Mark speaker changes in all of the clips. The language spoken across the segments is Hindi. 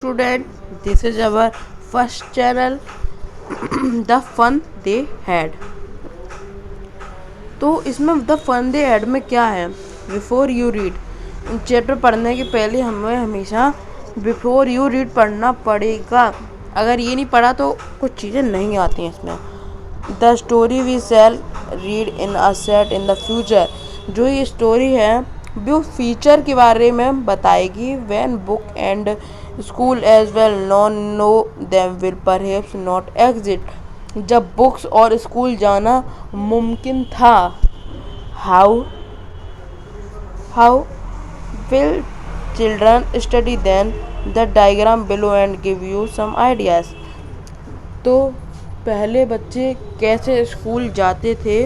Speaker 1: Student, this is our first channel. The fun they had. तो इसमें द फन दे हैड में क्या है? बिफोर यू रीड, चैप्टर पढ़ने के पहले हमें हमेशा बिफोर यू रीड पढ़ना पड़ेगा. अगर ये नहीं पढ़ा तो कुछ चीज़ें नहीं आती हैं इसमें. The story we shall read in a set in the future, जो ये स्टोरी है वो फ्यूचर के बारे में बताएगी. When book and school as well non no them will perhaps not exit, जब बुक्स और स्कूल जाना मुमकिन था. How how will children study then, the diagram below and give you some ideas. तो पहले बच्चे कैसे स्कूल जाते थे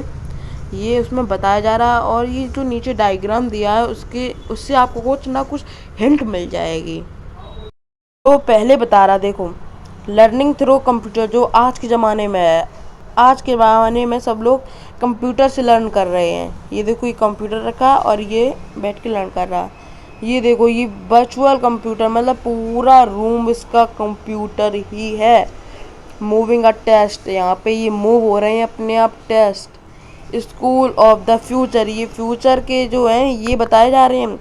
Speaker 1: ये उसमें बताया जा रहा है, और ये जो नीचे डायग्राम दिया है उससे आपको कुछ ना कुछ हिंट मिल जाएगी. तो पहले बता रहा, देखो, लर्निंग थ्रू कंप्यूटर जो आज के ज़माने में है. आज के ज़माने में सब लोग कंप्यूटर से लर्न कर रहे हैं. ये देखो, ये कंप्यूटर रखा और ये बैठ के लर्न कर रहा. ये देखो, ये वर्चुअल कंप्यूटर, मतलब पूरा रूम इसका कंप्यूटर ही है. मूविंग अ टेस्ट, यहाँ पे ये मूव हो रहे हैं अपने आप test. School of the future, ये फ्यूचर के जो हैं ये बताए जा रहे हैं.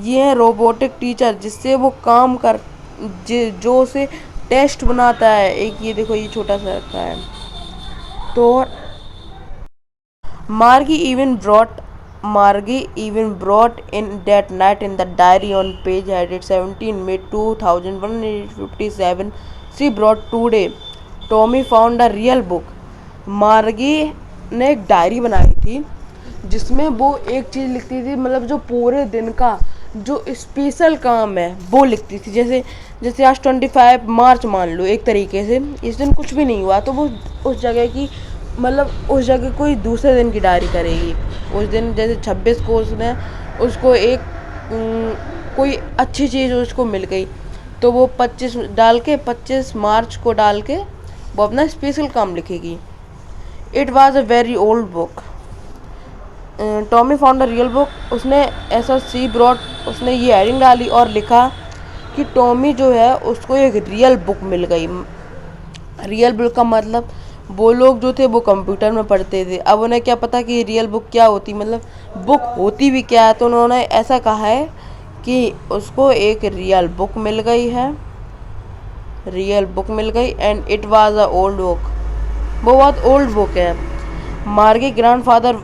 Speaker 1: ये है रोबोटिक टीचर, जिससे वो काम कर जो उसे टेस्ट बनाता है. एक ये देखो, ये छोटा सा रखा है. तो मार्गी even brought in that night in the diary on page headed 17 May 2157 she brought today. Tommy found a real book. मार्गी ने एक डायरी बनाई थी जिसमें वो एक चीज़ लिखती थी, मतलब जो पूरे दिन का जो स्पेशल काम है वो लिखती थी. जैसे आज 25 मार्च मान लो, एक तरीके से इस दिन कुछ भी नहीं हुआ तो वो उस जगह की, मतलब उस जगह कोई दूसरे दिन की डायरी करेगी. उस दिन जैसे 26 को उसको एक कोई अच्छी चीज़ उसको मिल गई तो वो 25 मार्च को डाल के वो अपना स्पेशल काम लिखेगी. It was a very old book. Tommy found a real book. उसने ऐसा सी ब्रॉड, उसने ये हेडिंग डाली और लिखा कि टॉमी जो है उसको एक रियल बुक मिल गई. रियल बुक का मतलब वो लोग जो थे वो कंप्यूटर में पढ़ते थे. अब उन्हें क्या पता कि रियल बुक क्या होती, मतलब बुक होती भी क्या है. तो उन्होंने ऐसा कहा है कि उसको एक रियल बुक मिल गई है, रियल बुक मिल गई. And it was a old book. वो बहुत ओल्ड बुक है. मार्गी grandfather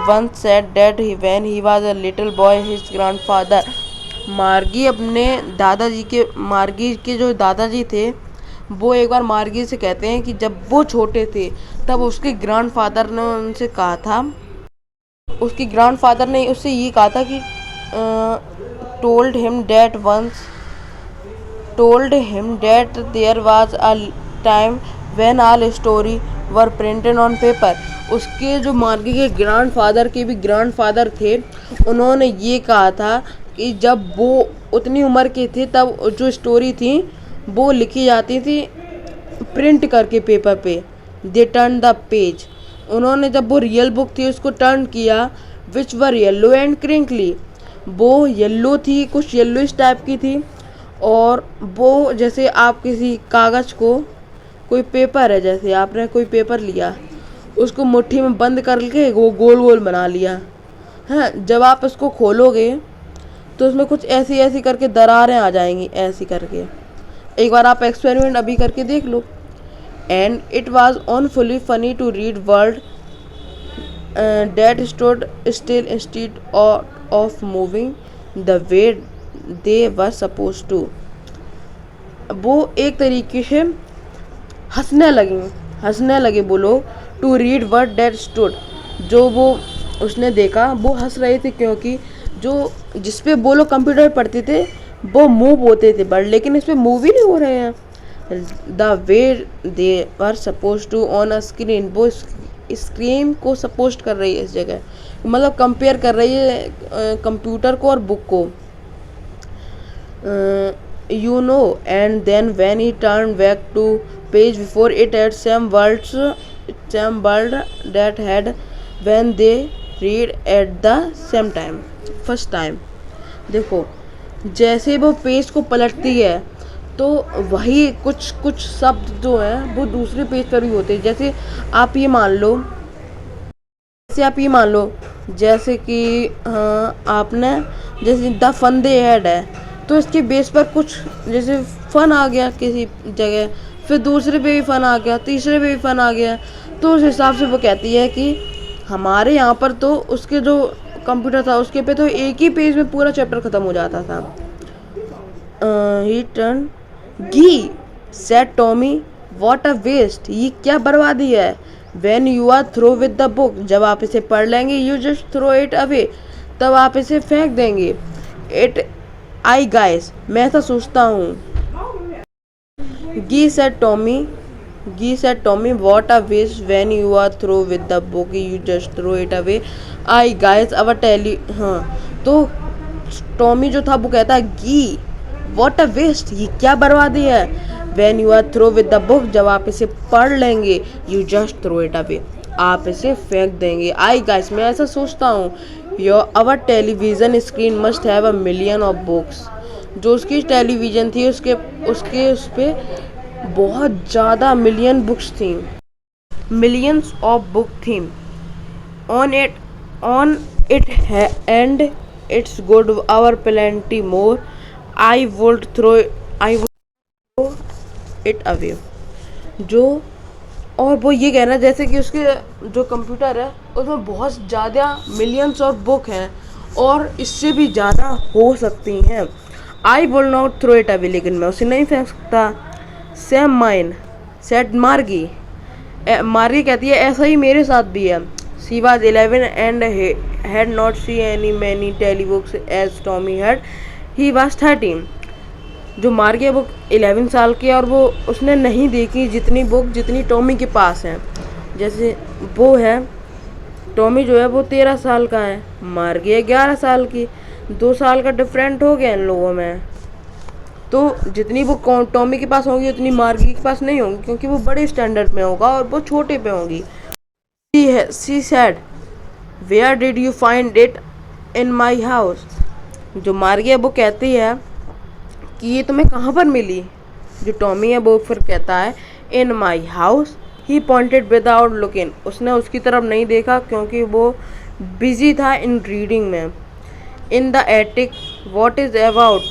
Speaker 1: once said that when he was a little boy his grandfather, मार्गी के जो दादाजी थे वो एक बार मार्गी से कहते हैं कि जब वो छोटे थे तब उसके ग्रैंडफादर ने उनसे कहा था, उसके ग्रैंडफादर ने उससे ये कहा था कि told him that there was a time when all story were printed on paper. उसके जो मार्गी के ग्रैंडफादर के भी ग्रैंडफादर थे, उन्होंने ये कहा था कि जब वो उतनी उम्र के थे तब जो स्टोरी थी वो लिखी जाती थी प्रिंट करके पेपर पे. They turn the page. उन्होंने जब वो रियल बुक थी उसको टर्न किया. विच वर येलो एंड क्रिंकली. वो येलो थी, कुछ येलोइश टाइप की थी. और वो जैसे आप किसी कागज़ को, कोई पेपर है, जैसे आपने कोई पेपर लिया उसको मुट्ठी में बंद करके वो गोल गोल बना लिया. हाँ, जब आप उसको खोलोगे तो उसमें कुछ ऐसी करके दरारें आ जाएंगी, ऐसी करके. एक बार आप एक्सपेरिमेंट अभी करके देख लो. And it was awfully funny to read words that stood still instead of moving the way they were supposed to. वो एक तरीके से हंसने लगे वो लोग. To read word that stood, जो वो उसने देखा वो हंस रहे थे क्योंकि जो जिसपे वो लोग कंप्यूटर पढ़ते थे वो मूव होते थे बट लेकिन इस पर मूव ही नहीं हो रहे हैं. The way they are suppose to on a screen, वो स्क्रीन को सपोज कर रही है इस जगह, मतलब कंपेयर कर रही है कंप्यूटर को और बुक को. You know, and then when he turned back to page before it had some words that had when they read at the same time first time. देखो, जैसे वो पेज को पलटती है तो वही कुछ कुछ शब्द जो हैं वो दूसरे पेज पर भी होते हैं। जैसे आप ये मान लो जैसे कि आपने जैसे द फन दे हेड है, तो इसके बेस पर कुछ जैसे फन आ गया किसी जगह, फिर दूसरे पे भी फन आ गया, तीसरे पे भी फन आ गया, तो उस हिसाब से वो कहती है कि हमारे यहाँ पर तो उसके जो कंप्यूटर था उसके पे तो एक ही पेज में पूरा चैप्टर ख़त्म हो जाता था। He turn gee said Tommy what a waste, ये क्या बर्बादी है। When you are throw with the book, जब आप इसे पढ़ लेंगे, you just throw it away, तब आप इसे फेंक देंगे। इट आई गाइस, मैं ऐसा सोचता हूँ। Gee said Tommy what a waste, when you are throw with the book you just throw it away. I guys our telly, हाँ, तो टॉमी जो था वो कहता है गी व्हाट अ वेस्ट, ये क्या बर्बादी है। When you are throw with the book, जब आप इसे पढ़ लेंगे, you just throw it away, आप इसे फेंक देंगे। आई गाइस, मैं ऐसा सोचता हूँ। Your our television screen must have a million of books, जो उसकी टेलीविजन थी उसके उसके उस पर बहुत ज़्यादा मिलियन बुक्स थी, मिलियंस ऑफ बुक थी on it and it's good our plenty more, I would throw it away. जो और वो ये कहना जैसे कि उसके जो कंप्यूटर है उसमें बहुत ज़्यादा मिलियंस ऑफ बुक हैं और इससे भी ज़्यादा हो सकती हैं। I will not throw it away, लेकिन मैं उसे नहीं फेंक सकता। सेम माइन सेड मार्गी, मार्गी कहती है ऐसा ही मेरे साथ भी है। She was 11 and had not see any many telly books as Tommy had, he was 13। जो मार्गी है वो 11 साल की है और वो उसने नहीं देखी जितनी बुक जितनी टॉमी के पास है। जैसे वो है टॉमी जो है वो 13 साल का है, मार्गी है 11 साल की, 2 साल का डिफरेंट हो गया इन लोगों में। तो जितनी वो टॉमी के पास होंगी उतनी मार्गी के पास नहीं होंगी, क्योंकि वो बड़े स्टैंडर्ड में होगा और वो छोटे पे होंगी। She said where did you find it in my house, जो मार्गी है वो कहती है कि ये तुम्हें कहाँ पर मिली। जो टॉमी है वो फिर कहता है in my house, he pointed without looking, उसने उसकी तरफ नहीं देखा क्योंकि वो बिजी था इन रीडिंग में। In the attic what is about,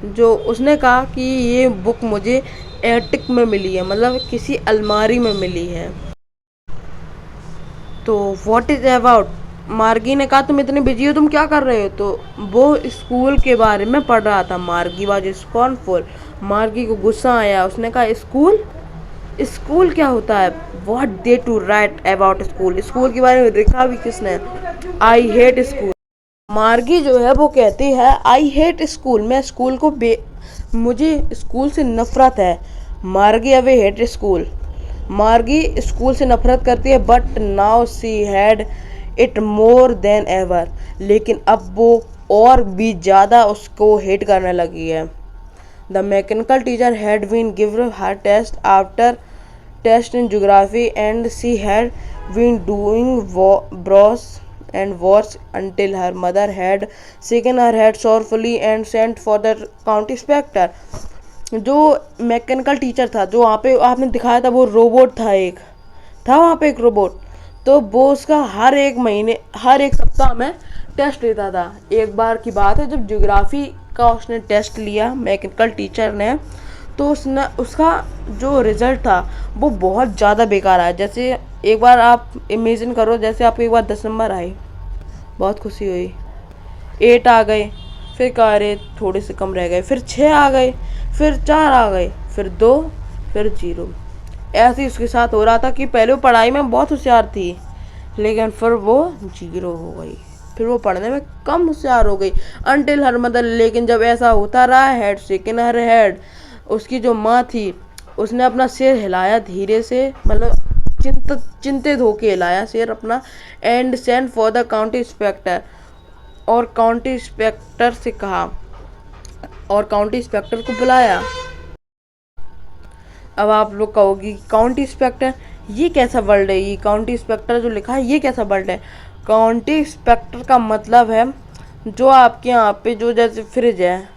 Speaker 1: जो उसने कहा कि ये बुक मुझे एटिक में मिली है, मतलब किसी अलमारी में मिली है। तो व्हाट इज अबाउट, मार्गी ने कहा तुम इतने बिजी हो, तुम क्या कर रहे हो। तो वो स्कूल के बारे में पढ़ रहा था। मार्गी वाज स्कॉर्नफुल, मार्गी को गुस्सा आया, उसने कहा स्कूल, स्कूल क्या होता है। What they to write about school, school के बारे में लिखा भी किसने। आई हेट स्कूल, मार्गी जो है वो कहती है आई हेट स्कूल, मैं स्कूल को मुझे स्कूल से नफरत है। मार्गी अवे हेट स्कूल, मार्गी स्कूल से नफरत करती है। But now she had it more than ever, लेकिन अब वो और भी ज़्यादा उसको हेट करने लगी है। The mechanical teacher had been given her test after test in geography and she had been doing worse and worse until her mother had shaken her head sorrowfully and sent for the county inspector। जो मैकेनिकल टीचर था, जो वहाँ पे आपने दिखाया था, वो रोबोट था, एक था वहाँ पे एक रोबोट, तो वो उसका हर एक महीने हर एक सप्ताह में टेस्ट लेता था। एक बार की बात है जब ज्योग्राफी का उसने टेस्ट लिया मैकेनिकल टीचर ने, तो उसने उसका जो रिज़ल्ट था वो बहुत ज़्यादा बेकार आया। जैसे एक बार आप इमेजिन करो, जैसे आपको एक बार 10 नंबर आए, बहुत खुशी हुई, 8 आ गए, फिर कह रहे थोड़े से कम रह गए, फिर 6 आ गए, फिर 4 आ गए, फिर 2, फिर 0। ऐसे ही उसके साथ हो रहा था कि पहले वो पढ़ाई में बहुत होशियार थी, लेकिन फिर वो 0 हो गई, फिर वो पढ़ने में कम होशियार हो गई। अनटिल हर मदर, लेकिन जब ऐसा होता रहा, हेड शेकन हर हेड, उसकी जो माँ थी उसने अपना सिर हिलाया धीरे से, मतलब चिंतित होके हिलाया सिर अपना। And send for the county inspector, और काउंटी इंस्पेक्टर से कहा, और काउंटी इंस्पेक्टर को बुलाया। अब आप लोग कहोगी काउंटी इंस्पेक्टर, ये कैसा वर्ड है, ये काउंटी इंस्पेक्टर जो लिखा है ये कैसा वर्ड है। काउंटी इंस्पेक्टर का मतलब है जो आपके यहाँ पे जो जैसे फ्रिज है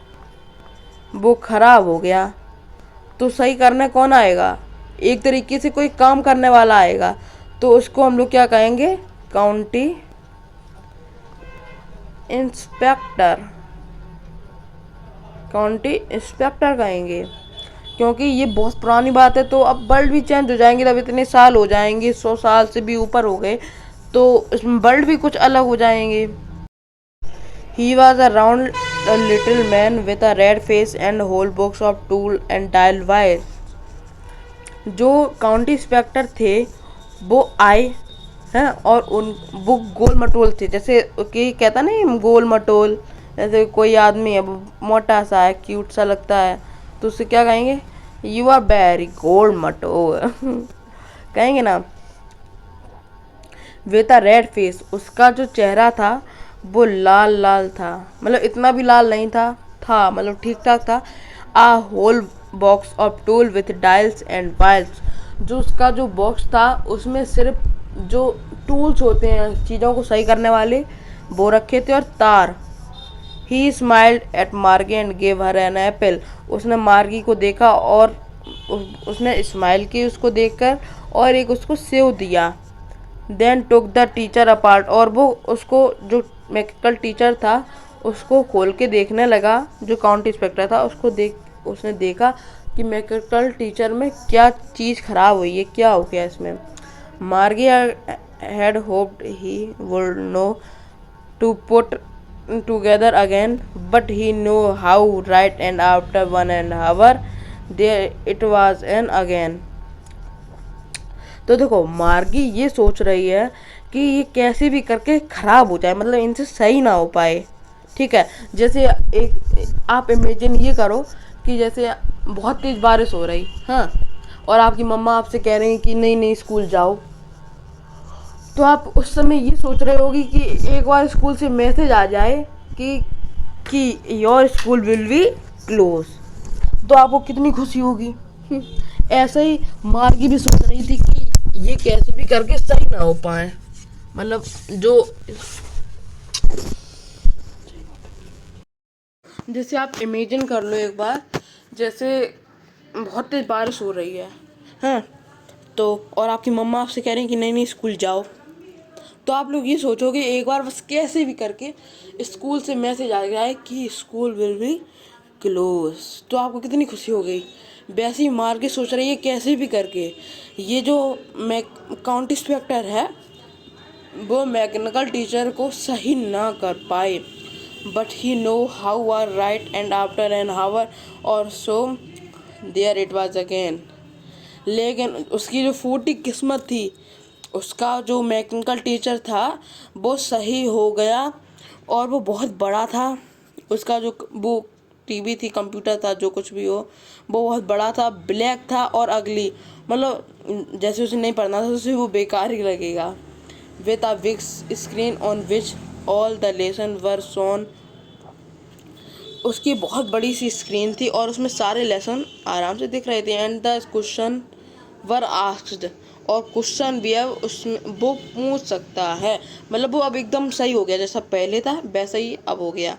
Speaker 1: वो खराब हो गया तो सही करने कौन आएगा? एक तरीके से कोई काम करने वाला आएगा, तो उसको हम लोग क्या कहेंगे? County inspector. काउंटी इंस्पेक्टर कहेंगे, क्योंकि ये बहुत पुरानी बात है। तो अब वर्ल्ड भी चेंज हो जाएंगे, तब इतने साल हो जाएंगे, 100 साल से भी ऊपर हो गए, तो इसमें वर्ल्ड भी कुछ अलग हो जाएंगे। He was a round a little man with a red face and whole box of tool and dial wires. जो काउंटी इंस्पेक्टर थे वो आए हैं, और उन वो गोल मटोल थे, जैसे कि कहता नहीं गोल मटोल, जैसे कोई आदमी है वो मोटा सा है, क्यूट सा लगता है, तो उससे क्या कहेंगे? यू आर वेरी गोल मटोल कहेंगे ना। विथ अ रेड फेस, उसका जो चेहरा था वो लाल लाल था, मतलब इतना भी लाल नहीं था मतलब ठीक ठाक था। A whole box of tool with dials and wires, जो उसका जो बॉक्स था उसमें सिर्फ जो टूल्स होते हैं चीज़ों को सही करने वाले वो रखे थे, और तार। He smiled at Margie and gave her an apple, उसने मार्गी को देखा और उसने स्माइल की उसको देखकर, और एक उसको सेव दिया। Then took the teacher apart, और वो उसको जो मैकेनिकल टीचर था उसको खोल के देखने लगा, जो काउंटी इंस्पेक्टर था उसने देखा कि मैकेनिकल टीचर में क्या चीज़ खराब हुई है, क्या हो गया इसमें। Margie had hoped he would know to put together again, but he know how right, and after 1.5 hours there it was an again. तो देखो मार्गी ये सोच रही है कि ये कैसे भी करके खराब हो जाए, मतलब इनसे सही ना हो पाए। ठीक है, जैसे एक आप इमेजिन ये करो कि जैसे बहुत तेज बारिश हो रही, हाँ, और आपकी मम्मा आपसे कह रही हैं कि नहीं नहीं स्कूल जाओ, तो आप उस समय ये सोच रहे होगी कि एक बार स्कूल से मैसेज आ जाए कि your school will be close, तो आपको कितनी खुशी होगी। ऐसे ही मार्गी भी सोच रही थी कि ये कैसे भी करके सही ना हो पाए, मतलब जो जैसे आप इमेजिन कर लो एक बार, जैसे बहुत तेज बारिश हो रही है, हाँ, तो और आपकी मम्मा आपसे कह रही हैं कि नहीं नहीं स्कूल जाओ, तो आप लोग ये सोचोगे एक बार बस कैसे भी करके स्कूल से मैसेज आ गया है कि स्कूल विल बी क्लोज, तो आपको कितनी खुशी हो गई। वैसे ही मार के सोच रही है कैसे भी करके ये जो काउंटी इंस्पेक्टर है वो मैकेनिकल टीचर को सही ना कर पाए, but he know how are right, and after an hour or so there it was again. लेकिन उसकी जो फूटी किस्मत थी, उसका जो मैकेनिकल टीचर था वो सही हो गया, और वो बहुत बड़ा था। उसका जो वो टीवी थी, कंप्यूटर था, जो कुछ भी हो, वो बहुत बड़ा था, ब्लैक था और अगली, मतलब जैसे उसे नहीं पढ़ना था उसे वो बेकार ही लगेगा। With a big screen on which all the lesson were shown, उसकी बहुत बड़ी सी स्क्रीन थी और उसमें सारे लेसन आराम से दिख रहे थे। And the question were asked, और क्वेश्चन भी अब उसमें वो पूछ सकता है, मतलब वो अब एकदम सही हो गया, जैसा पहले था वैसा ही अब हो गया।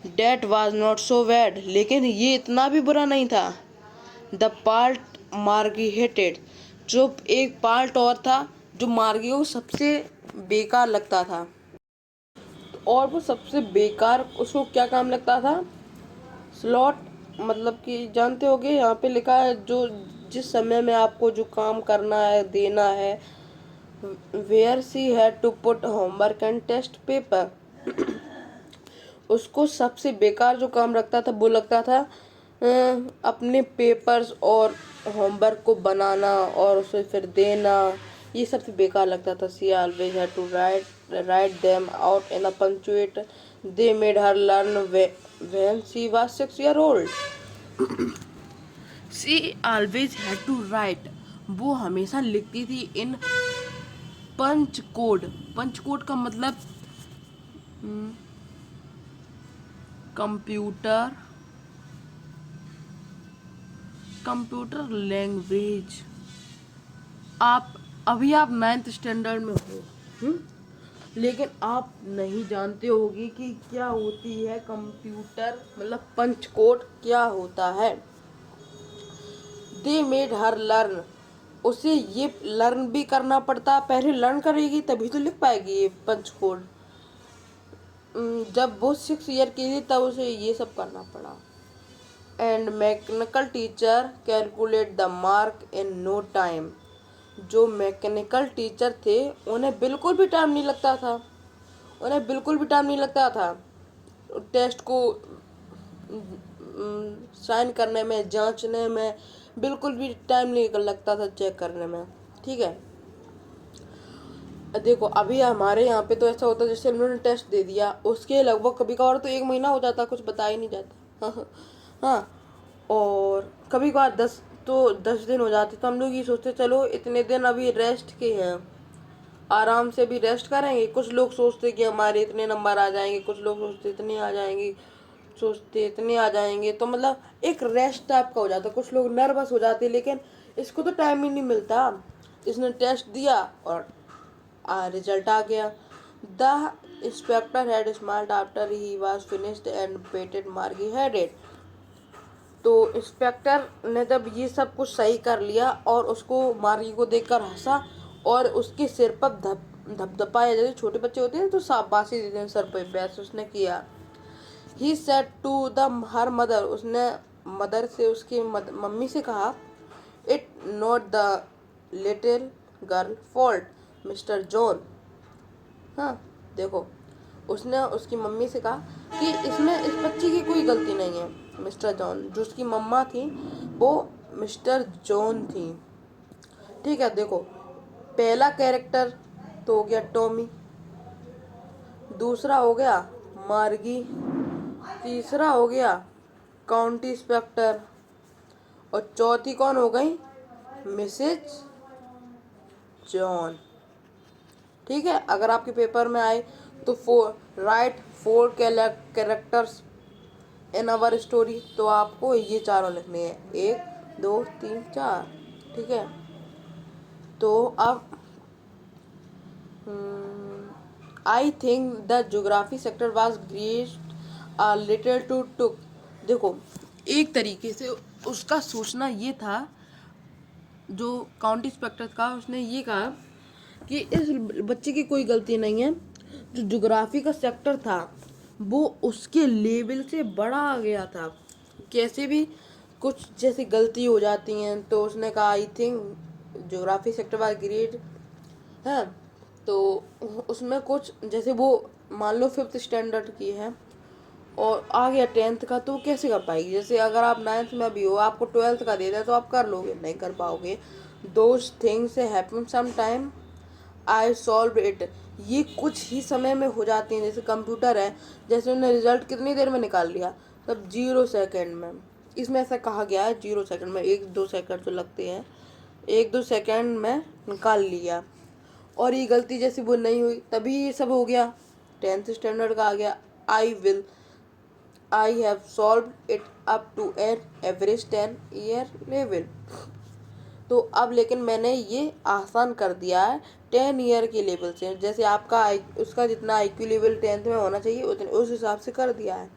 Speaker 1: That was not so bad, लेकिन ये इतना भी बुरा नहीं था। द पार्ट मार्गी हेटेड, जो एक पार्ट और था जो मार्गी को सबसे बेकार लगता था, और वो सबसे बेकार उसको क्या काम लगता था? स्लॉट, मतलब कि जानते होगे यहाँ पे लिखा है जो जिस समय में आपको जो काम करना है देना है। Where she had to put homework and test paper, उसको सबसे बेकार जो काम लगता था वो लगता था अपने पेपर्स और होमवर्क को बनाना और उसे फिर देना, ये सबसे बेकार लगता था। She always had to write them out in a punctuate, they made her learn when she was 6 years old। She always had to write, वो हमेशा लिखती थी इन पंच कोड। पंच कोड का मतलब कंप्यूटर कंप्यूटर लैंग्वेज। आप अभी आप 9th स्टैंडर्ड में हो, लेकिन आप नहीं जानते होगी कि क्या होती है कंप्यूटर मतलब पंच कोड क्या होता है। दे मेड हर लर्न, उसे ये लर्न भी करना पड़ता, पहले लर्न करेगी तभी तो लिख पाएगी ये पंच कोड। जब वो 6 ईयर की थी तब उसे ये सब करना पड़ा। And mechanical teacher calculate the mark in no time, जो मैकेनिकल टीचर थे उन्हें बिल्कुल भी टाइम नहीं लगता था, उन्हें बिल्कुल भी टाइम नहीं लगता था टेस्ट को साइन करने में, जांचने में, बिल्कुल भी टाइम नहीं लगता था चेक करने में। ठीक है, देखो अभी हमारे यहाँ पे तो ऐसा होता है जैसे उन्होंने टेस्ट दे दिया उसके लगभग कभी कभार तो 1 महीना हो जाता, कुछ बता ही नहीं जाता। हाँ, और कभी कभार 10 दिन हो जाते, तो हम लोग ये सोचते चलो इतने दिन अभी रेस्ट के हैं, आराम से भी रेस्ट करेंगे। कुछ लोग सोचते कि हमारे इतने नंबर आ जाएंगे, कुछ लोग सोचते इतने आ जाएंगे, सोचते इतने आ जाएंगे, तो मतलब एक रेस्ट टाइप का हो जाता। कुछ लोग नर्वस हो जाते, लेकिन इसको तो टाइम ही नहीं मिलता। इसने टेस्ट दिया और रिजल्ट आ गया। The inspector had smiled after he was finished and patted Margie head it. तो इंस्पेक्टर ने जब ये सब कुछ सही कर लिया और उसको मार्गी को देखकर हंसा और उसके सिर पर धपधपाया, जैसे छोटे बच्चे होते हैं तो शाबाशी देते हैं सर पे, वैसे उसने किया। He said to the her mother, उसने मदर से उसकी मम्मी से कहा, it not the little girl fault mister John. हाँ देखो, उसने उसकी मम्मी से कहा कि इसमें इस बच्ची की कोई गलती नहीं है। मिस्टर जॉन, जो उसकी मम्मा थी वो मिस्टर जॉन थी। ठीक है, देखो पहला कैरेक्टर तो हो गया टॉमी, दूसरा हो गया मार्गी, तीसरा हो गया काउंटी इंस्पेक्टर, और चौथी कौन हो गई, मिसेज जॉन। ठीक है, अगर आपके पेपर में आए तो write 4 characters in our story, तो आपको ये चारों लिखने हैं, 1 2 3 4। ठीक है, तो अब I think the geography sector was great a little too took. देखो एक तरीके से उसका सोचना ये था, जो काउंटी इंस्पेक्टर का, उसने ये कहा कि इस बच्चे की कोई गलती नहीं है, जो ज्योग्राफी का सेक्टर था वो उसके लेवल से बड़ा आ गया था, कैसे भी कुछ जैसे गलती हो जाती हैं। तो उसने कहा I think geography sector was great है, तो उसमें कुछ जैसे वो मान लो 5th स्टैंडर्ड की है और आ गया 10th का, तो कैसे कर पाएगी। जैसे अगर आप 9th में भी हो, आपको 12th का दे दे तो आप कर लोगे, नहीं कर पाओगे। Those things happen some time, I solve it. ये कुछ ही समय में हो जाती हैं। जैसे कंप्यूटर है, जैसे उन्होंने रिजल्ट कितनी देर में निकाल लिया, तब 0 सेकेंड में। इसमें ऐसा कहा गया है 0 सेकेंड में, 1-2 सेकेंड जो लगते हैं, 1-2 सेकेंड में निकाल लिया। और ये गलती जैसे वो नहीं हुई तभी ये सब हो गया, 10th स्टैंडर्ड का आ गया। I have solve it up to an average 10 year level. तो अब लेकिन मैंने ये आसान कर दिया है 10 ईयर के लेवल से, जैसे आपका उसका जितना IQ लेवल 10th में होना चाहिए उतने उस हिसाब से कर दिया है।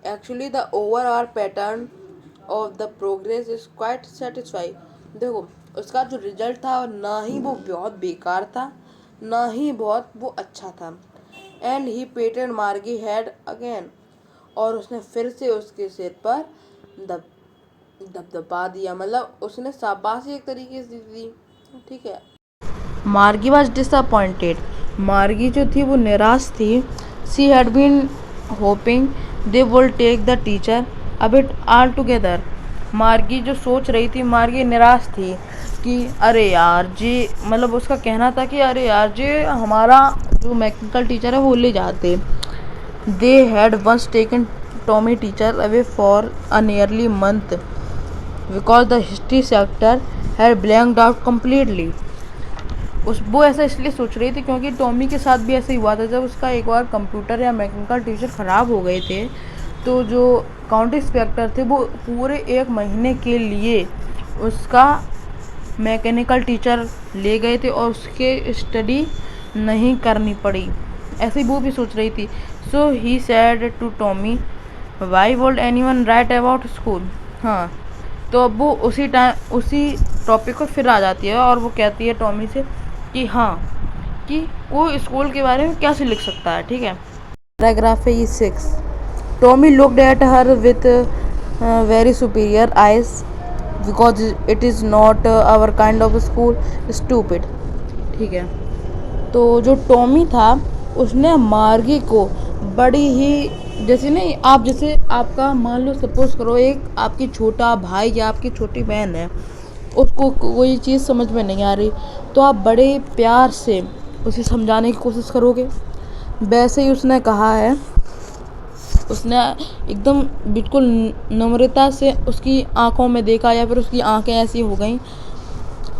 Speaker 1: Actually the overall pattern of the progress is quite satisfy. देखो उसका जो रिजल्ट था ना ही वो बहुत बेकार था, ना ही बहुत वो अच्छा था। And he पेटेड Margie head again, और उसने फिर से उसके सिर पर दबदबा दिया, मतलब उसने शाबाशी एक तरीके से दी। ठीक है, मार्गी वॉज डिसअपॉइंटेड, मार्गी जो थी वो निराश थी। She had been hoping they will take the teacher a bit all together. Margie जो सोच रही थी, मार्गी निराश थी कि अरे यार जी, मतलब उसका कहना था कि अरे यार जी हमारा जो मैकेनिकल टीचर है वो ले जाते। They had once taken Tommy teacher away for a nearly month because the history sector had blanked out completely. वो ऐसा इसलिए सोच रही थी क्योंकि टॉमी के साथ भी ऐसा ही हुआ था। जब उसका एक बार कंप्यूटर या मैकेनिकल टीचर ख़राब हो गए थे, तो जो काउंटी इंस्पेक्टर थे वो पूरे 1 महीने के लिए उसका मैकेनिकल टीचर ले गए थे और उसके स्टडी नहीं करनी पड़ी। ऐसे वो भी सोच रही थी। So he said to Tommy, why would anyone write about school. हाँ, तो अब वो उसी टॉपिक पर फिर आ जाती है और वो कहती है टॉमी से कि हाँ, कि वो स्कूल के बारे में क्या से लिख सकता है। ठीक है, पैराग्राफ है ये 6। Tommy looked at her with very superior eyes because it is not our kind of school, stupid. ठीक है, तो जो टॉमी था उसने मार्गी को बड़ी ही, जैसे नहीं, आप जैसे आपका मान लो सपोज करो एक आपकी छोटा भाई या आपकी छोटी बहन है, उसको कोई चीज़ समझ में नहीं आ रही तो आप बड़े प्यार से उसे समझाने की कोशिश करोगे। वैसे ही उसने कहा है, उसने एकदम बिल्कुल नम्रता से उसकी आंखों में देखा या फिर उसकी आंखें ऐसी हो गई,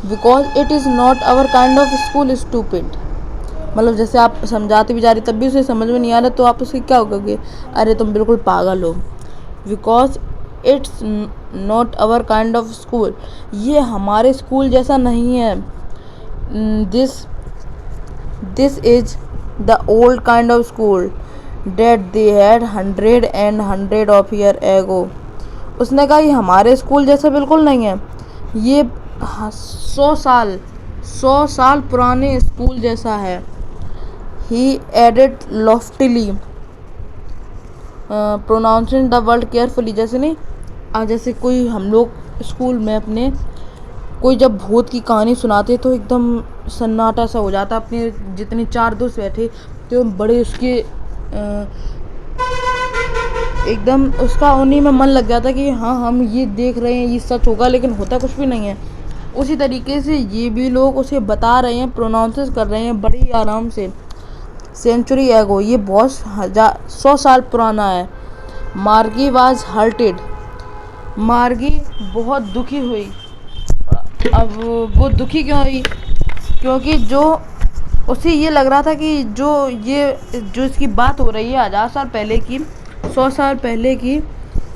Speaker 1: because it is not our kind of school, stupid. मतलब जैसे आप समझाते भी जा रही तब भी उसे समझ में नहीं आ रहा तो आप उसकी क्या कहोगे, अरे तुम बिल्कुल पागल हो। Because it's not our kind of school, ये हमारे स्कूल जैसा नहीं है। This is the old kind of school that they had 100 of year ago. उसने कहा ये हमारे स्कूल जैसा बिल्कुल नहीं है, ये 100 साल पुराने स्कूल जैसा है। He added loftily, pronouncing the word carefully। जैसे नहीं, जैसे कोई हम लोग स्कूल में अपने कोई जब भूत की कहानी सुनाते तो एकदम सन्नाटा सा हो जाता, अपने जितने 4 दोस्त बैठे तो बड़े उसके एकदम उसका उन्हीं में मन लग जाता कि हाँ हम ये देख रहे हैं, ये सच होगा, लेकिन होता कुछ भी नहीं है। उसी तरीके से ये भी लोग उसे बता रहे हैं, प्रोनाउंस कर रहे हैं बड़ी आराम से, सेंचुरी एगो, ये बहुत 100 साल पुराना है। मार्गी वाज हर्टेड, मार्गी बहुत दुखी हुई। अब वो दुखी क्यों हुई, क्योंकि जो उसे ये लग रहा था कि जो इसकी बात हो रही है 1000 साल पहले की, 100 साल पहले की,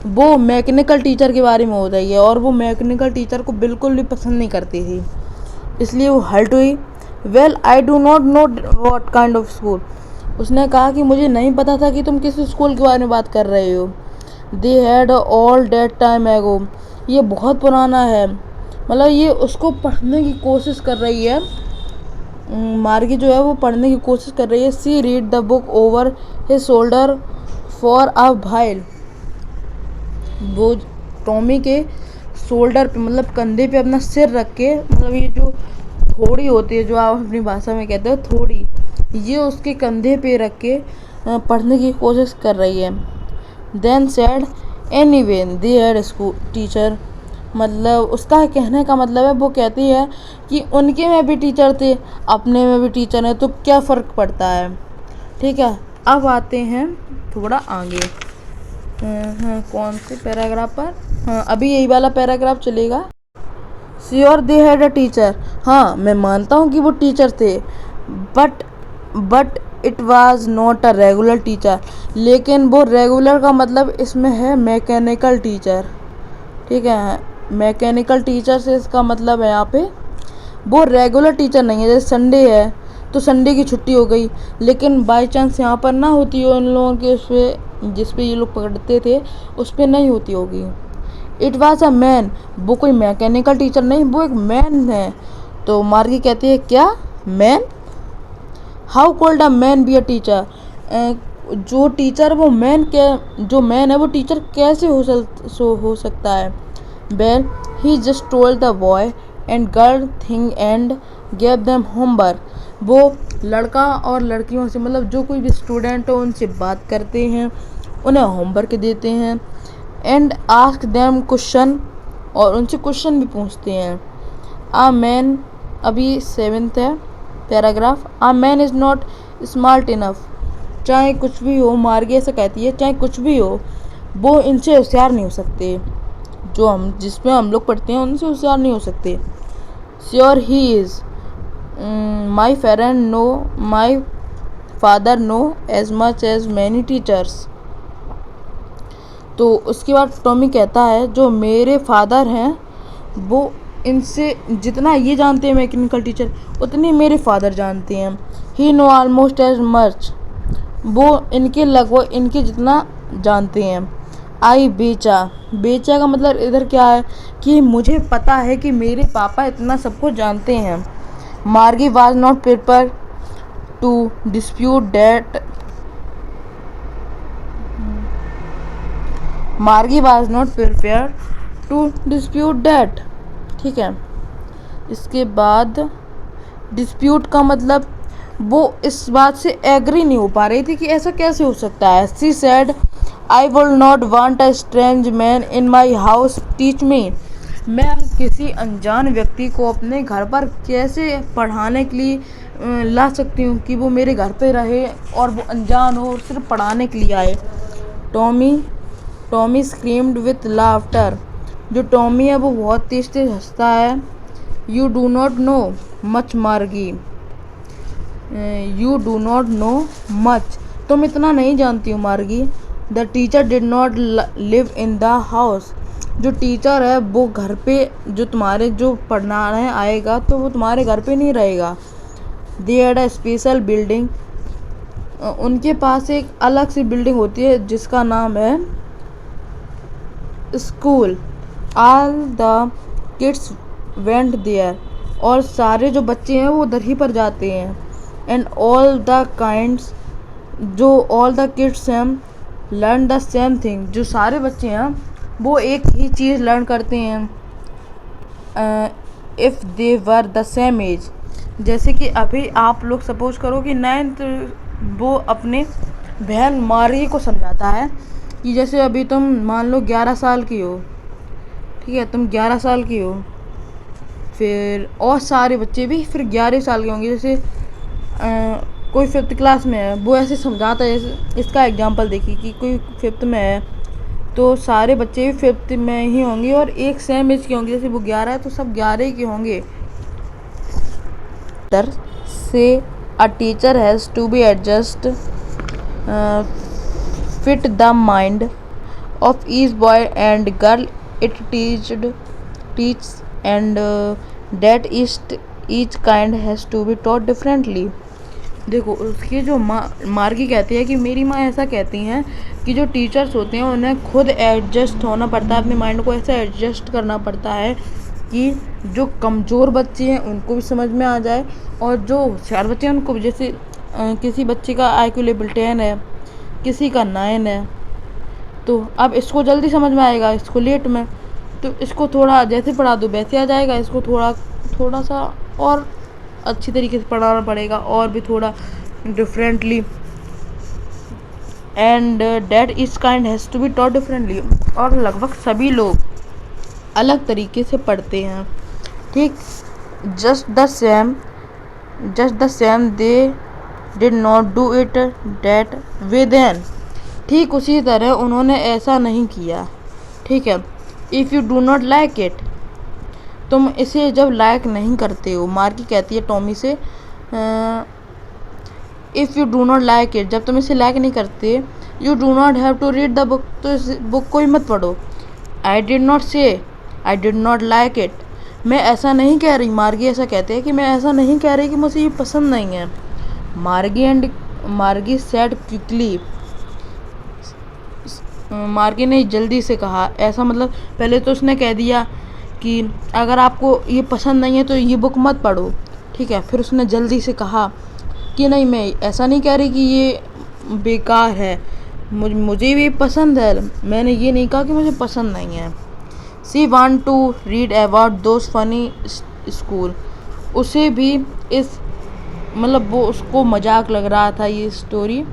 Speaker 1: वो मैकेनिकल टीचर के बारे में हो रही है और वो मैकेनिकल टीचर को बिल्कुल भी पसंद नहीं करती थी, इसलिए वो हर्ट हुई। Well I do not know what kind of school, उसने कहा कि मुझे नहीं पता था कि तुम किस स्कूल के बारे में बात कर रहे हो। They had all that time ago, ये बहुत पुराना है। मतलब ये उसको पढ़ने की कोशिश कर रही है, मार्गी जो है वो पढ़ने की कोशिश कर रही है। She read the book over his shoulder for a while, वो टॉमी के शोल्डर पे मतलब कंधे पे अपना सिर रख के, मतलब ये जो थोड़ी होती है जो आप अपनी भाषा में कहते हो थोड़ी, ये उसके कंधे पे रख के पढ़ने की कोशिश कर रही है। Then said anyway they had school teacher, मतलब उसका कहने का मतलब है, वो कहती है कि उनके में भी टीचर थे, अपने में भी टीचर है, तो क्या फ़र्क पड़ता है। ठीक है, अब आते हैं थोड़ा आगे। कौन से पैराग्राफ पर, हाँ अभी यही वाला पैराग्राफ चलेगा। Sure they had a teacher, हाँ मैं मानता हूँ कि वो टीचर थे, but it was not a regular teacher, लेकिन वो रेगुलर का मतलब इसमें है मैकेनिकल टीचर। ठीक है, मैकेनिकल टीचर से इसका मतलब है यहाँ पे वो रेगुलर टीचर नहीं है। जैसे संडे है तो संडे की छुट्टी हो गई, लेकिन बाई चांस यहाँ पर ना होती हो, इन लोगों के उस पर जिस पे ये लोग पकड़ते थे उस पर नहीं होती होगी। इट वाज अ मैन, वो कोई मैकेनिकल टीचर नहीं, वो एक मैन है। तो मार्गी कहती है क्या man, how cold a man be a teacher, जो टीचर वो मैन के जो मैन है वो टीचर कैसे हो सकता है। Well he just told the boy and girl thing and gave them homework, वो लड़का और लड़कियों से मतलब जो कोई भी स्टूडेंट हो उनसे बात करते हैं, उन्हें होमवर्क देते हैं। एंड आस्क देम क्वेश्चन, और उनसे क्वेश्चन भी पूछते हैं। आ मैन, अभी 7th है paragraph, uh man is not smart enough, चाहे कुछ भी हो, मार्गी ऐसा कहती है, चाहे कुछ भी हो वो इनसे होशियार नहीं हो सकते, जो हम जिसमें हम लोग पढ़ते हैं उनसे होशियार नहीं हो सकते। Sure he is, my parent know, my father know as much as many teachers. तो उसके बाद टॉमी कहता है जो मेरे फादर हैं वो इनसे जितना ये जानते हैं मैकेनिकल टीचर, उतने मेरे फादर जानते हैं। ही नो ऑलमोस्ट एज मच, वो इनके लगभग इनके जितना जानते हैं। आई बेचा, बेचा का मतलब इधर क्या है कि मुझे पता है कि मेरे पापा इतना सबको जानते हैं। Margie was not prepare to dispute that, Margie was not prepare to dispute that. ठीक है, इसके बाद डिस्प्यूट का मतलब वो इस बात से एग्री नहीं हो पा रही थी कि ऐसा कैसे हो सकता है। She said I will not want a strange man in my house teach me, मैं किसी अनजान व्यक्ति को अपने घर पर कैसे पढ़ाने के लिए ला सकती हूँ कि वो मेरे घर पे रहे और वो अनजान हो और सिर्फ पढ़ाने के लिए आए। Tommy Tommy screamed with laughter, जो टॉमी है वो बहुत तेज तेज हंसता है। You do not know much Margie, you do not know much, तुम इतना नहीं जानती हो Margie. The teacher did not live in the house, जो टीचर है वो घर पे जो तुम्हारे जो पढ़ाने आएगा तो वो तुम्हारे घर पे नहीं रहेगा। They had a special building, उनके पास एक अलग सी बिल्डिंग होती है जिसका नाम है school. All the kids went there, और सारे जो बच्चे हैं वो उधर ही पर जाते हैं। एंड ऑल द काइंड्स, जो ऑल द किड्स हैं लर्न द सेम थिंग, जो सारे बच्चे हैं वो एक ही चीज़ लर्न करते हैं। If they were the same age, जैसे कि अभी आप लोग सपोज करो कि 9th, वो अपने बहन मार्गी को समझाता है कि जैसे अभी तुम मान लो 11 साल की हो, ठीक है, तुम 11 साल की हो, फिर और सारे बच्चे भी फिर 11 साल के होंगे। जैसे कोई 5th क्लास में है, वो ऐसे समझाता है। जैसे इसका एग्जांपल देखिए कि कोई 5th में है तो सारे बच्चे भी 5th में ही होंगे और एक सेम एज के होंगे। जैसे वो 11 है तो सब 11 के होंगे। So a teacher has to be adjust fit the mind of each boy and girl it teach and that each kind has to be taught differently। देखो उसकी जो मार्गी कहती है कि मेरी माँ ऐसा कहती हैं कि जो टीचर्स होते हैं उन्हें खुद एडजस्ट होना पड़ता है, अपने माइंड को ऐसे एडजस्ट करना पड़ता है कि जो कमज़ोर बच्चे हैं उनको भी समझ में आ जाए और जो होशियार बच्चे हैं उनको भी। जैसे किसी बच्चे का IQ लेवल 10 है, किसी का 9 है, तो अब इसको जल्दी समझ में आएगा, इसको लेट में, तो इसको थोड़ा जैसे पढ़ा दो वैसे आ जाएगा, इसको थोड़ा सा और अच्छी तरीके से पढ़ाना पड़ेगा और भी थोड़ा differently. And that is kind has to be taught differently, और लगभग सभी लोग अलग तरीके से पढ़ते हैं। ठीक, just the same they did not do it that way then, ठीक उसी तरह उन्होंने ऐसा नहीं किया। ठीक है, if you do not like it, तुम इसे जब लाइक नहीं करते हो, मार्गी कहती है टॉमी से if you do not like it, जब तुम इसे लाइक नहीं करते, you do not have to read the book, तो इस बुक को ही मत पढ़ो। आई डिड नॉट से I did not like it, मैं ऐसा नहीं कह रही, मार्गी ऐसा कहते हैं कि मैं ऐसा नहीं कह रही कि मुझे ये पसंद नहीं है। मार्गी सेड क्विकली, मार्गी ने जल्दी से कहा, ऐसा मतलब पहले तो उसने कह दिया कि अगर आपको ये पसंद नहीं है तो ये बुक मत पढ़ो। ठीक है, फिर उसने जल्दी से कहा कि नहीं, मैं ऐसा नहीं कह रही कि ये बेकार है, मुझे भी पसंद है, मैंने ये नहीं कहा कि मुझे पसंद नहीं है। She want to read about those funny school, उसे भी इस मतलब वो उसको मजाक लग रहा था, ये स्टोरी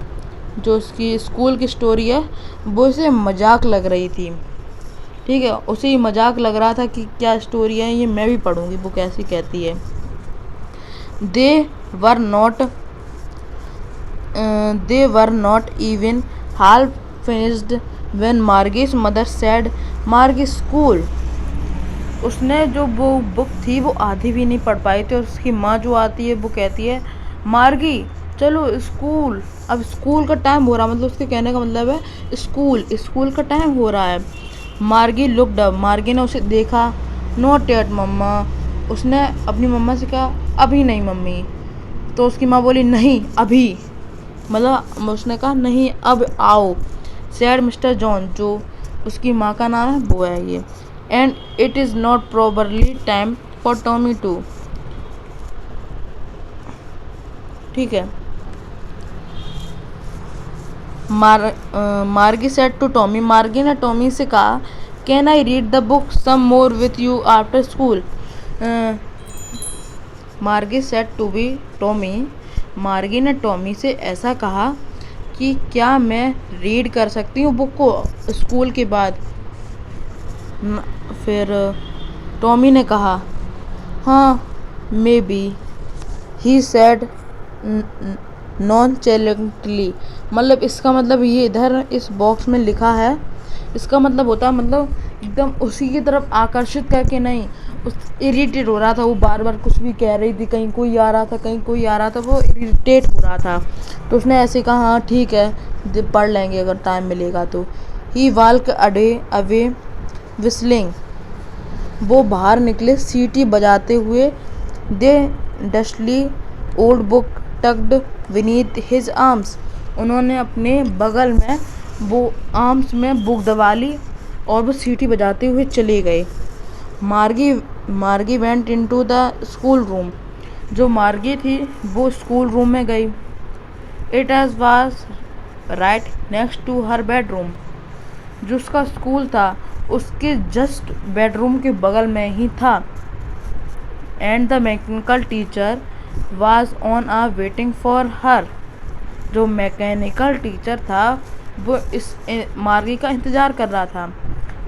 Speaker 1: जो उसकी स्कूल की स्टोरी है वो इसे मजाक लग रही थी। ठीक है, उसे ही मजाक लग रहा था कि क्या स्टोरी है ये, मैं भी पढ़ूंगी, वो कैसी कहती है। They were not even half finished when Margie's mother said Margie school, उसने जो वो बुक थी वो आधी भी नहीं पढ़ पाई थी और उसकी माँ जो आती है वो कहती है मार्गी चलो स्कूल, अब स्कूल का टाइम हो रहा, मतलब उसके कहने का मतलब है स्कूल का टाइम हो रहा है। मार्गी लुक्ड अप, मार्गी ने उसे देखा। नॉट येट मम्मा, उसने अपनी मम्मा से कहा अभी नहीं मम्मी। तो उसकी माँ बोली नहीं अभी, मतलब उसने कहा नहीं अब आओ। सैड मिस्टर जॉन, जो उसकी माँ का नाम है वो है ये। And it is not properly time for Tommy too. ठीक है। मार्गी सेड टू टॉमी, मार्गी ने टॉमी से कहा can I read the book some more with you after school. Margie said to be Tommy, Margie ने टॉमी से ऐसा कहा कि क्या मैं रीड कर सकती हूँ बुक को स्कूल के बाद। फिर टॉमी ने कहा हाँ maybe, he said nonchalantly. मतलब इसका मतलब ये इधर इस बॉक्स में लिखा है, इसका मतलब होता है मतलब एकदम उसी की तरफ आकर्षित करके नहीं, उस इरिटेट हो रहा था, वो बार बार कुछ भी कह रही थी, कहीं कोई आ रहा था कहीं कोई आ रहा था, वो इरिटेट हो रहा था। तो उसने ऐसे कहा हाँ ठीक है पढ़ लेंगे अगर टाइम मिलेगा तो। ही वाल्क अवे विस्लिंग, वो बाहर निकले सीटी बजाते हुए। They dusty old book tucked beneath his arms, उन्होंने अपने बगल में वो आर्म्स में बुक दबा ली और वो सीटी बजाते हुए चले गए। Margie went into the school room, जो मार्गी थी वो स्कूल रूम में गई। It was right next to her bedroom, जो उसका स्कूल था उसके जस्ट बेडरूम के बगल में ही था। And the mechanical teacher was on a waiting for her, जो मैकेनिकल टीचर था वो इस मार्गी का इंतज़ार कर रहा था।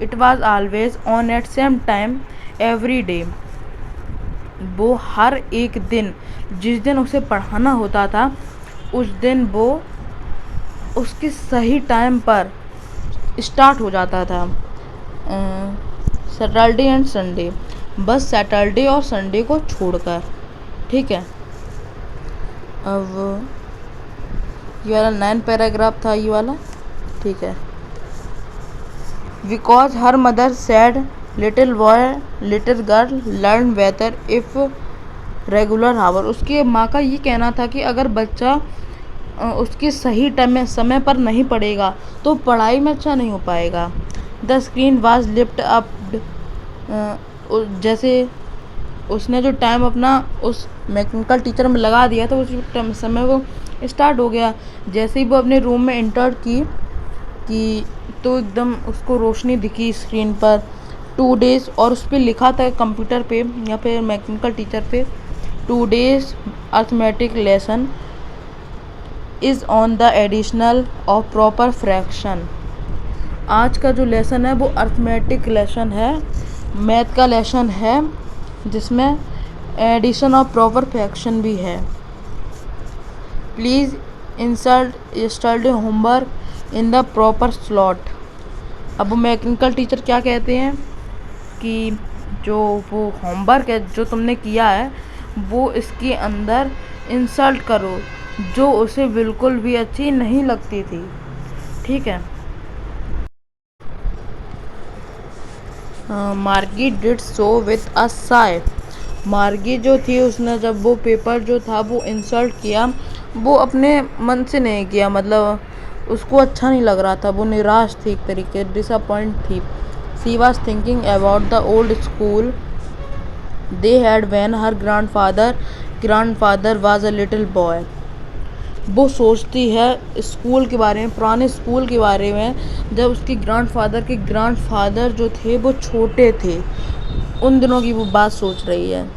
Speaker 1: It was always on at same time every day, वो हर एक दिन जिस दिन उसे पढ़ाना होता था उस दिन वो उसके सही टाइम पर स्टार्ट हो जाता था। सैटरडे एंड संडे, बस सैटरडे और संडे को छोड़कर। ठीक है। अब ये वाला 9 पैराग्राफ था ये वाला। ठीक है। Because her mother said little boy little girl learn better if regular hour, उसकी माँ का ये कहना था कि अगर बच्चा उसके सही टाइम में समय पर नहीं पढ़ेगा तो पढ़ाई में अच्छा नहीं हो पाएगा। The screen was lift up, जैसे उसने जो टाइम अपना उस मैकेनिकल टीचर में लगा दिया था उस समय वो स्टार्ट हो गया। जैसे ही वो अपने रूम में एंटर की तो एकदम उसको रोशनी दिखी स्क्रीन पर 2 डेज, और उस पर लिखा था कंप्यूटर पे या फिर मैकेनिकल टीचर पे 2 days arithmetic lesson is on the additional of proper fraction. आज का जो लेसन है वो अर्थमेटिक लेसन है, मैथ का लेसन है जिसमें एडिशन ऑफ प्रॉपर फ्रैक्शन भी है। Please insert yesterday homework in the proper slot. अब वो मैकेनिकल टीचर क्या कहते हैं कि जो वो होमवर्क है जो तुमने किया है वो इसके अंदर इंसर्ट करो, जो उसे बिल्कुल भी अच्छी नहीं लगती थी। ठीक है। मार्गी did so with a Sai, मार्गी जो थी उसने जब वो पेपर जो था वो इंसर्ट किया वो अपने मन से नहीं किया, मतलब उसको अच्छा नहीं लग रहा था, वो निराश थी, एक तरीके डिसअपॉइंट थी। She was thinking about the old school they had when her grandfather was a little boy. वो सोचती है स्कूल के बारे में, पुराने स्कूल के बारे में, जब उसके ग्रैंडफादर जो थे वो छोटे थे, उन दिनों की वो बात सोच रही है।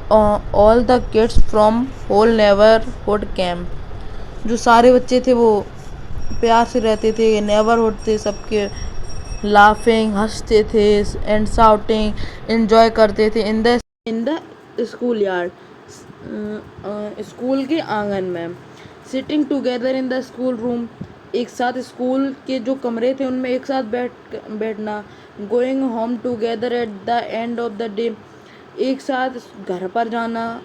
Speaker 1: All the kids from whole neighbourhood camp, जो सारे बच्चे थे वो प्यार से रहते थे, नेबरहुड थे सबके, लाफिंग हंसते थे एंड शाउटिंग एंजॉय करते थे in the school yard, school के आंगन में। Sitting together in the school room, एक साथ स्कूल के जो कमरे थे उनमें एक साथ बैठना। Going home together at the end of the day, एक साथ घर पर जाना,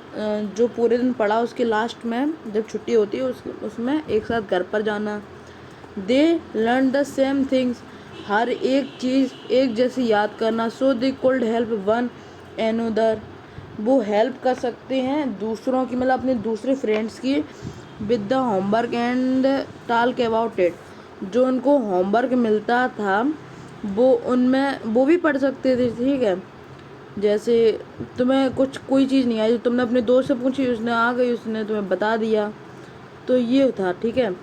Speaker 1: जो पूरे दिन पढ़ा उसके लास्ट में जब छुट्टी होती है उसमें एक साथ घर पर जाना। They learn the same things, हर एक चीज़ एक जैसी याद करना। So they could help one another, वो हेल्प कर सकते हैं दूसरों की, मतलब अपने दूसरे फ्रेंड्स की, with the homework and talk about it. जो उनको होमवर्क मिलता था वो उनमें वो भी पढ़ सकते थे, ठीक है। जैसे तुम्हें कुछ कोई चीज़ नहीं आई, तुमने अपने दोस्त से पूछी, उसने आ गई, उसने तुम्हें बता दिया, तो ये था, ठीक है।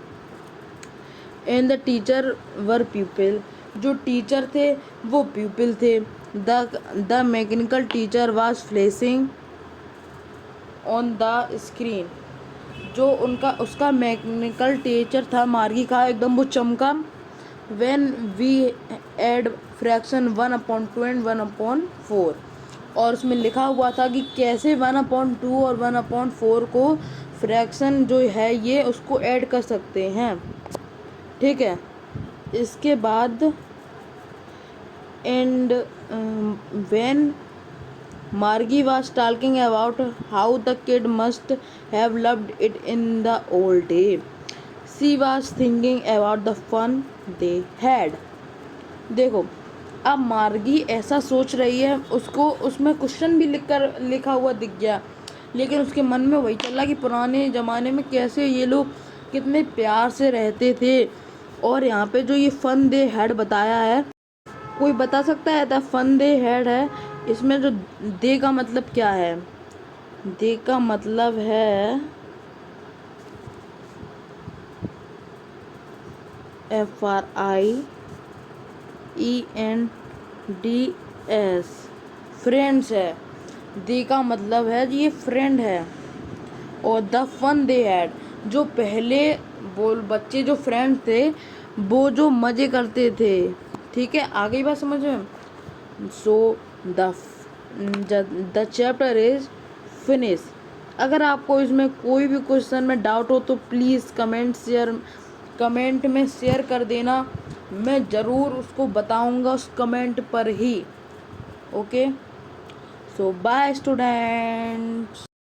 Speaker 1: And the teacher were people, जो टीचर थे वो पीपल थे। The mechanical teacher was flashing on the screen, जो उनका उसका मैकेनिकल टीचर था मार्गी का, एकदम वो चमका। When we add fraction 1/2 and 1/4, और उसमें लिखा हुआ था कि कैसे 1/2 और 1/4 को फ्रैक्शन जो है ये उसको ऐड कर सकते हैं, ठीक है। इसके बाद and when Margie was talking about how the kid must have loved it in the old day. She was thinking about the fun they had. देखो, अब मार्गी ऐसा सोच रही है, उसको उसमें क्वेश्चन भी लिखा हुआ दिख गया, लेकिन उसके मन में वही चल रहा कि पुराने ज़माने में कैसे ये लोग कितने प्यार से रहते थे। और यहाँ पे जो ये फन दे हैड बताया है, कोई बता सकता है द फन दे हैड है, इसमें जो दे का मतलब क्या है? दे का मतलब है FRIENDS, फ्रेंड्स है। दे का मतलब है जी ये फ्रेंड है। और द फन दे हैड, जो पहले वो बच्चे जो फ्रेंड थे वो जो मज़े करते थे, ठीक है। आगे बात समझ में। So the chapter is finish. अगर आपको इसमें कोई भी क्वेश्चन में डाउट हो तो प्लीज़ कमेंट में शेयर कर देना, मैं ज़रूर उसको बताऊंगा उस कमेंट पर ही। ओके, सो बाय स्टूडेंट्स।